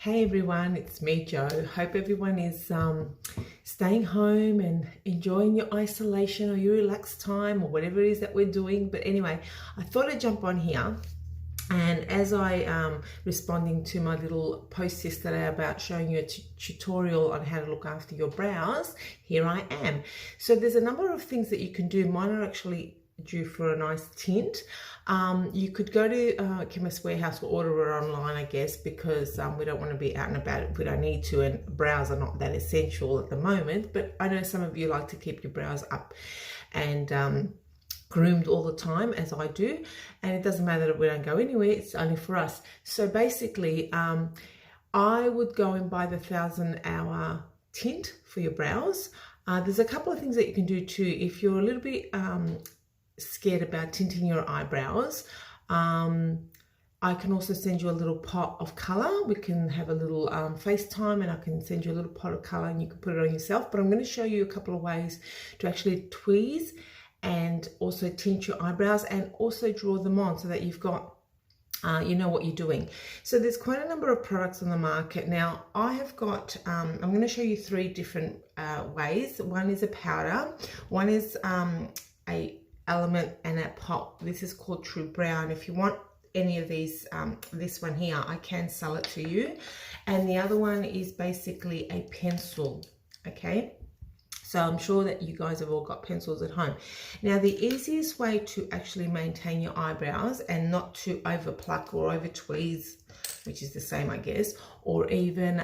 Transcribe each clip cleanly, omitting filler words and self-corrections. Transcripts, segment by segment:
Hey everyone, it's me Jo. Hope everyone is staying home and enjoying your isolation or your relaxed time or whatever it is that we're doing. But anyway, I thought I'd jump on here, and as I responding to my little post yesterday about showing you a tutorial on how to look after your brows, here I am. So there's a number of things that you can do. Mine are actually due for a nice tint. You could go to Chemist Warehouse or order it online, I guess, because we don't want to be out and about if we don't need to, and brows are not that essential at the moment. But I know some of you like to keep your brows up and groomed all the time, as I do, and it doesn't matter that we don't go anywhere, it's only for us. So basically I would go and buy the 1000-hour tint for your brows. There's a couple of things that you can do too if you're a little bit scared about tinting your eyebrows. I can also send you a little pot of color. We can have a little FaceTime and I can send you a little pot of color and you can put it on yourself. But I'm going to show you a couple of ways to actually tweeze and also tint your eyebrows and also draw them on so that you've got you know what you're doing. So there's quite a number of products on the market. Now I have got, I'm going to show you 3 different ways. One is a powder, one is a element and a pop. This is called True Brown. If you want any of these, this one here, I can sell it to you. And the other one is basically a pencil, okay? So I'm sure that you guys have all got pencils at home. Now the easiest way to actually maintain your eyebrows and not to over pluck or over tweeze, which is the same I guess, or even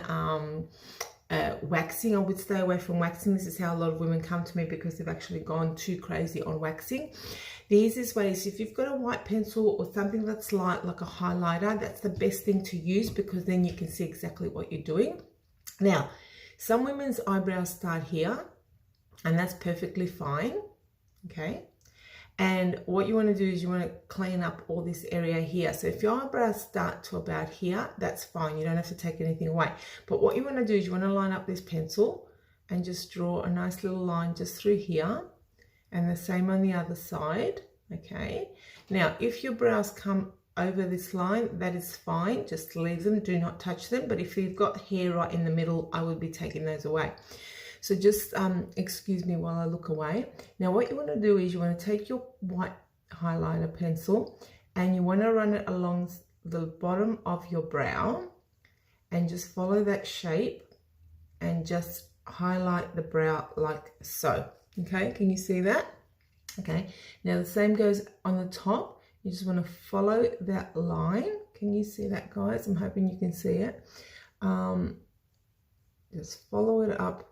waxing. I would stay away from waxing. This is how a lot of women come to me because they've actually gone too crazy on waxing. The easiest way is if you've got a white pencil or something that's light like a highlighter, that's the best thing to use because then you can see exactly what you're doing. Now, some women's eyebrows start here and that's perfectly fine, okay? And what you want to do is you want to clean up all this area here. So if your eyebrows start to about here, that's fine. You don't have to take anything away. But what you want to do is you want to line up this pencil and just draw a nice little line just through here. And the same on the other side, okay? Now, if your brows come over this line, that is fine. Just leave them, do not touch them. But if you've got hair right in the middle, I would be taking those away. So just excuse me while I look away. Now what you want to do is you want to take your white highlighter pencil and you want to run it along the bottom of your brow and just follow that shape and just highlight the brow like so. Okay, can you see that? Okay, now the same goes on the top. You just want to follow that line. Can you see that, guys? I'm hoping you can see it. Just follow it up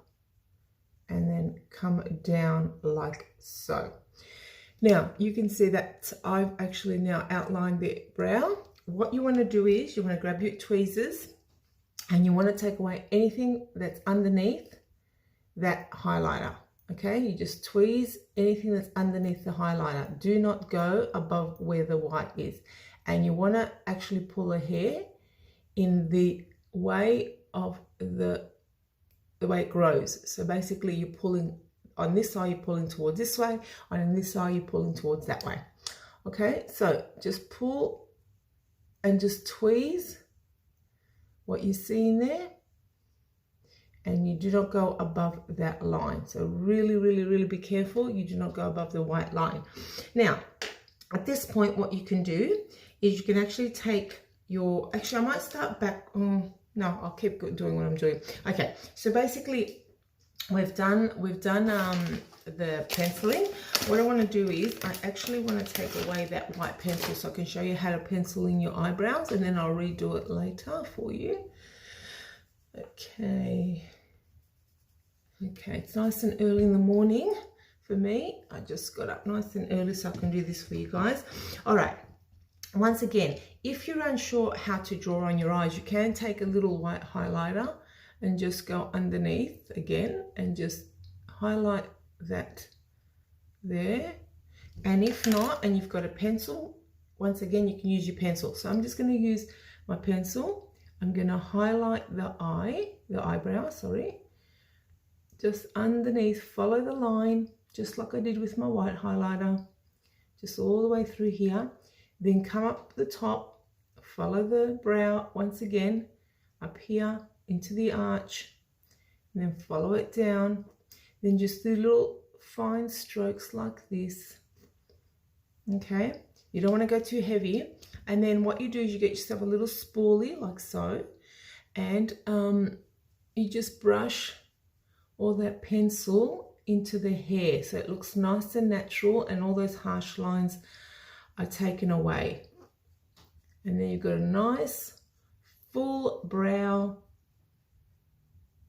and then come down like so. Now you can see that I've actually now outlined the brow. What you want to do is you want to grab your tweezers and you want to take away anything that's underneath that highlighter. Okay, you just tweeze anything that's underneath the highlighter. Do not go above where the white is. And you want to actually pull the hair in the way of the way it grows. So basically you're pulling on this side, you're pulling towards this way, and on this side you're pulling towards that way. Okay, so just pull and just tweeze what you see in there, and you do not go above that line. So really be careful, you do not go above the white line. Now at this point what you can do is you can actually take your, actually I might start back on. No, I'll keep doing what I'm doing. Okay, so basically we've done the penciling. What I want to do is I actually want to take away that white pencil so I can show you how to pencil in your eyebrows, and then I'll redo it later for you. Okay, it's nice and early in the morning for me. I just got up nice and early so I can do this for you guys. All right. Once again, if you're unsure how to draw on your eyes, you can take a little white highlighter and just go underneath again and just highlight that there. And if not, and you've got a pencil, once again, you can use your pencil. So I'm just going to use my pencil. I'm going to highlight the eyebrow, sorry. Just underneath, follow the line, just like I did with my white highlighter, just all the way through here. Then come up the top, follow the brow once again, up here into the arch, and then follow it down. Then just do little fine strokes like this. Okay, you don't want to go too heavy. And then what you do is you get yourself a little spoolie like so, and you just brush all that pencil into the hair so it looks nice and natural, and all those harsh lines are taken away. And then you've got a nice full brow.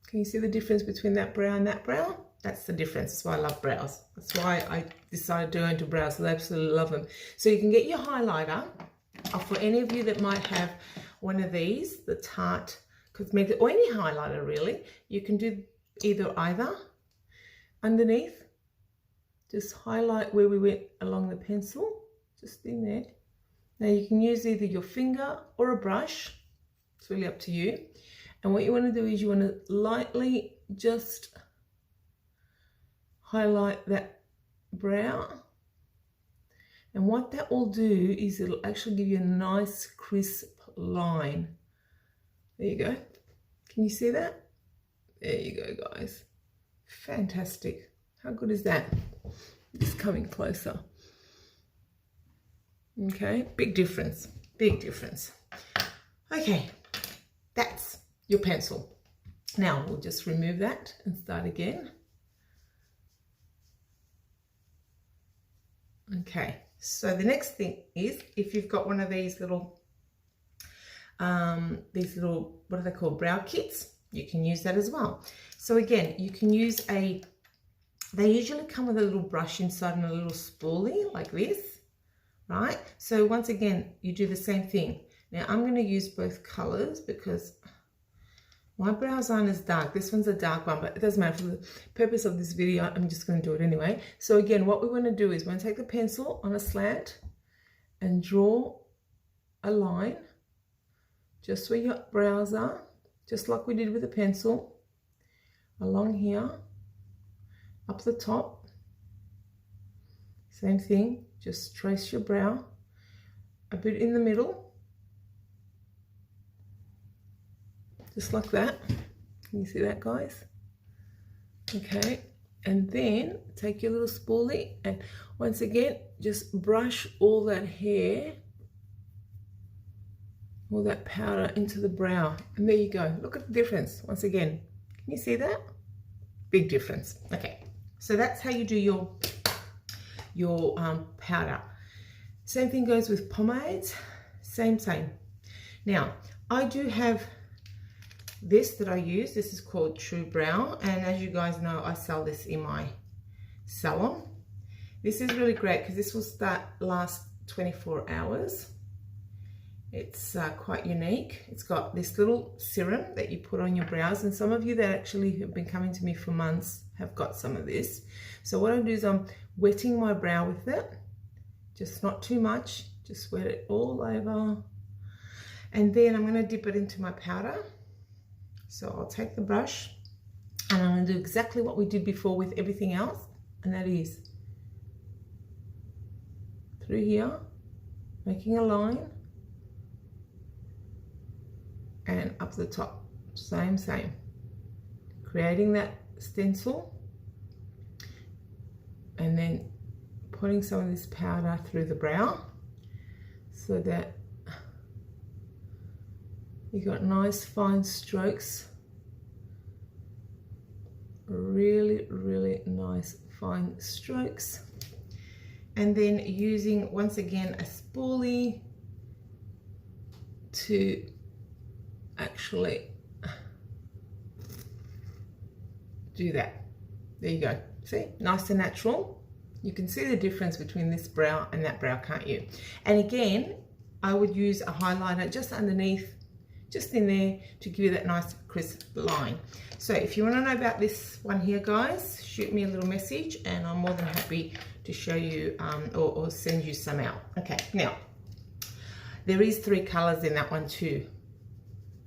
Can you see the difference between that brow and that brow? That's the difference. That's why I love brows. That's why I decided to go into brows. I absolutely love them. So you can get your highlighter. For any of you that might have one of these, the Tarte Cosmetic, or any highlighter really, you can do either underneath. Just highlight where we went along the pencil, just in there. Now you can use either your finger or a brush. It's really up to you. And what you want to do is you want to lightly just highlight that brow. And what that will do is it'll actually give you a nice crisp line. There you go. Can you see that? There you go, guys. Fantastic. How good is that? Just coming closer. Okay, big difference. Big difference. Okay, that's your pencil. Now we'll just remove that and start again. Okay, so the next thing is, if you've got one of these little, what are they called, brow kits, you can use that as well. So again, you can use they usually come with a little brush inside and a little spoolie like this, right? So once again, you do the same thing. Now I'm going to use both colors because my brows aren't as dark. This one's a dark one, but it doesn't matter. For the purpose of this video, I'm just going to do it anyway. So again, what we want to do is we're going to take the pencil on a slant and draw a line just where your brows are, just like we did with the pencil, along here, up the top. Same thing, just trace your brow, a bit in the middle, just like that. Can you see that, guys? Okay, and then take your little spoolie and once again just brush all that hair, all that powder into the brow, and there you go. Look at the difference. Once again, can you see that? Big difference. Okay, so that's how you do your powder. Same thing goes with pomades. Same. Now I do have this that I use. This is called True Brow, and as you guys know, I sell this in my salon. This is really great because this will last 24 hours. It's quite unique. It's got this little serum that you put on your brows, and some of you that actually have been coming to me for months have got some of this. So what I do is I'm wetting my brow with it, just not too much, just wet it all over, and then I'm going to dip it into my powder. So I'll take the brush and I'm going to do exactly what we did before with everything else, and that is through here, making a line, and up the top, same, creating that stencil, and then putting some of this powder through the brow so that you got nice fine strokes, really nice fine strokes. And then using once again a spoolie to actually do that. There you go. See, nice and natural. You can see the difference between this brow and that brow, can't you? And again, I would use a highlighter just underneath, just in there, to give you that nice crisp line. So if you want to know about this one here, guys, shoot me a little message and I'm more than happy to show you or send you some out. Okay, now there is 3 colors in that one too.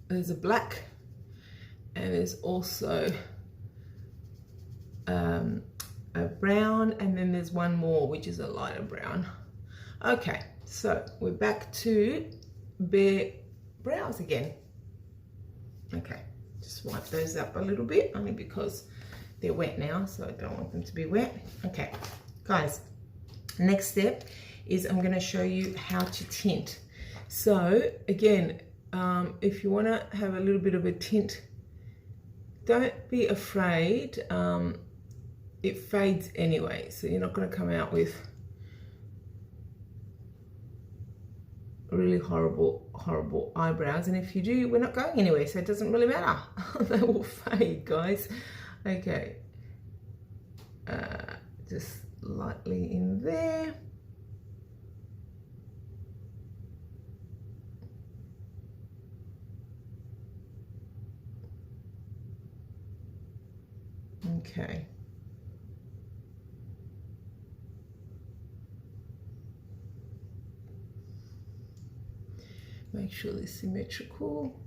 There's a black and there's also a brown, and then there's one more which is a lighter brown. Okay, so we're back to bare brows again. Okay, just wipe those up a little bit, only because they're wet now, so I don't want them to be wet. Okay, guys, next step is I'm going to show you how to tint. So again, if you want to have a little bit of a tint, don't be afraid. It fades anyway, so you're not going to come out with really horrible eyebrows, and if you do, we're not going anywhere, so it doesn't really matter. They will fade, guys. Okay, just lightly in there. Okay. Make sure they're symmetrical.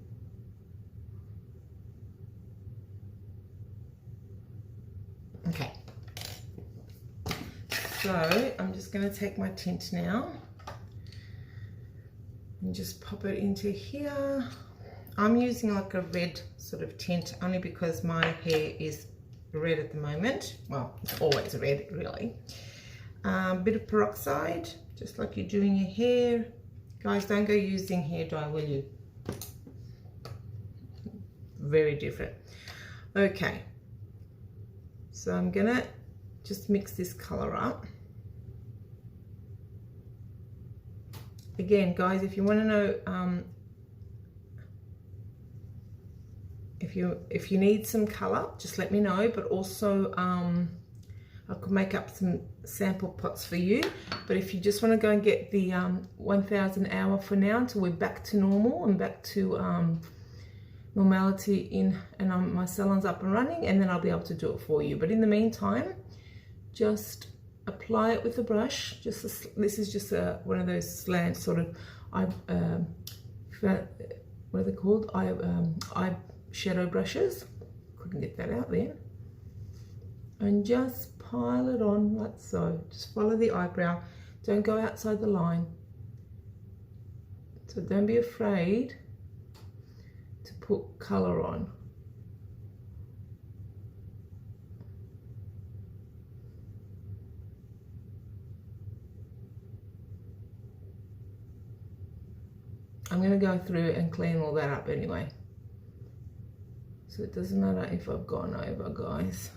Okay. So I'm just going to take my tint now and just pop it into here. I'm using like a red sort of tint only because my hair is red at the moment. Well, it's always red, really. Bit of peroxide, just like you're doing your hair. Guys, don't go using hair dye, will you? Very different. Okay, so I'm gonna just mix this color up. Again, guys, if you want to know, if you need some color, just let me know. But also, I could make up some sample pots for you. But if you just want to go and get the 1000 hour for now until we're back to normal and back to normality and my salon's up and running, and then I'll be able to do it for you. But in the meantime, just apply it with a brush. This is just one of those slant sort of what are they called? Eye shadow brushes. Couldn't get that out there. And just pile it on like so. Just follow the eyebrow. Don't go outside the line. So don't be afraid to put color on. I'm going to go through and clean all that up anyway. So it doesn't matter if I've gone over, guys.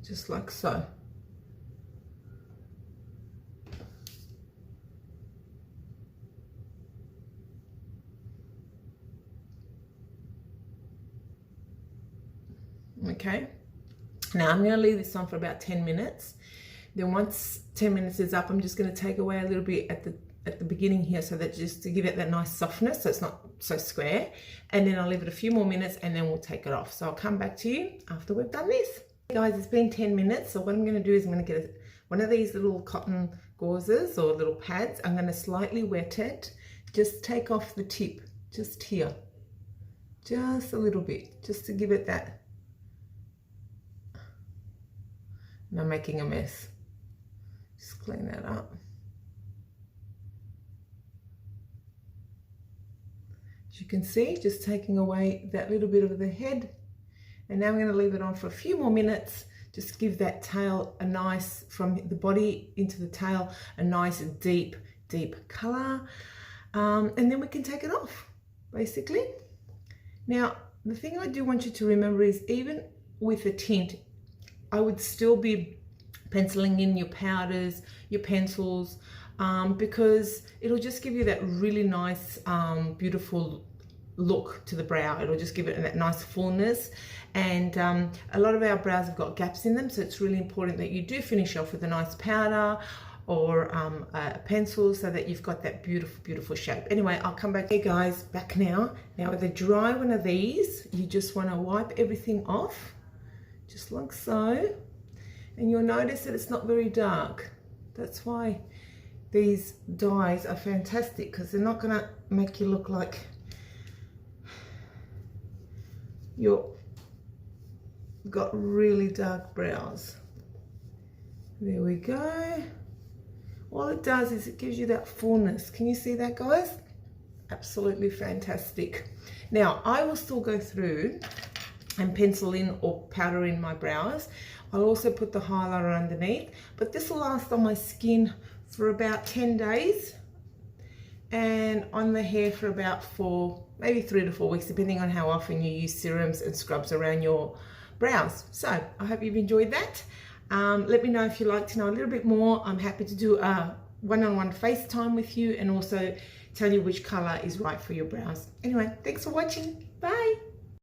Just like so. Okay, now I'm going to leave this on for about 10 minutes. Then once 10 minutes is up, I'm just going to take away a little bit at the beginning here, so that just to give it that nice softness, so it's not so square. And then I'll leave it a few more minutes and then we'll take it off. So I'll come back to you after we've done this. Guys, it's been 10 minutes. So what I'm going to do is I'm going to get one of these little cotton gauzes or little pads. I'm going to slightly wet it. Just take off the tip, just here. Just a little bit, just to give it that. And I'm making a mess. Just clean that up. As you can see, just taking away that little bit of the head. And now I'm going to leave it on for a few more minutes. Just give that tail a nice, from the body into the tail, a nice deep color. And then we can take it off. basically. Now, the thing I do want you to remember is even with a tint, I would still be penciling in your powders, your pencils, because it'll just give you that really nice, beautiful look to the brow. It'll just give it that nice fullness. And a lot of our brows have got gaps in them, so it's really important that you do finish off with a nice powder or a pencil so that you've got that beautiful, beautiful shape. Anyway, I'll come back. Hey guys, back now. Now with a dry one of these, you just want to wipe everything off, just like so. And you'll notice that it's not very dark. That's why these dyes are fantastic, because they're not gonna make you look like you've got really dark brows. There we go. All it does is it gives you that fullness. Can you see that, guys? Absolutely fantastic. Now, I will still go through and pencil in or powder in my brows. I'll also put the highlighter underneath, but this will last on my skin for about 10 days and on the hair for about maybe 3 to 4 weeks, depending on how often you use serums and scrubs around your brows. So I hope you've enjoyed that. Let me know if you'd like to know a little bit more. I'm happy to do a one-on-one FaceTime with you and also tell you which color is right for your brows. Anyway, thanks for watching. Bye.